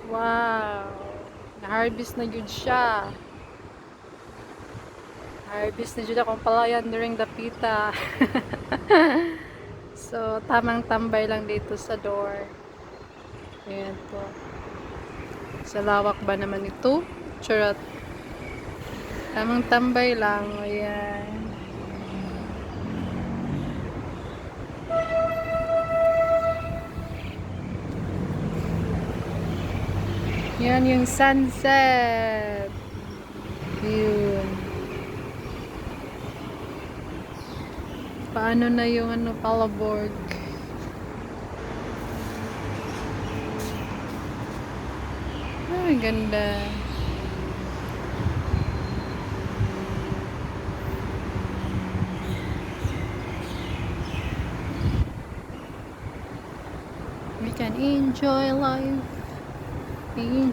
Wow! Na-harvest na yun siya. Harvest na yun akong palayan during the pita. So, tamang tambay lang dito sa door. Ayan po. Sa lawak ba naman ito? Charot. Tamang tambay lang. Ayan. Yan yung sunset. Yun. Paano na yung Palaborg? Ay, ganda. We can enjoy life. Enjoy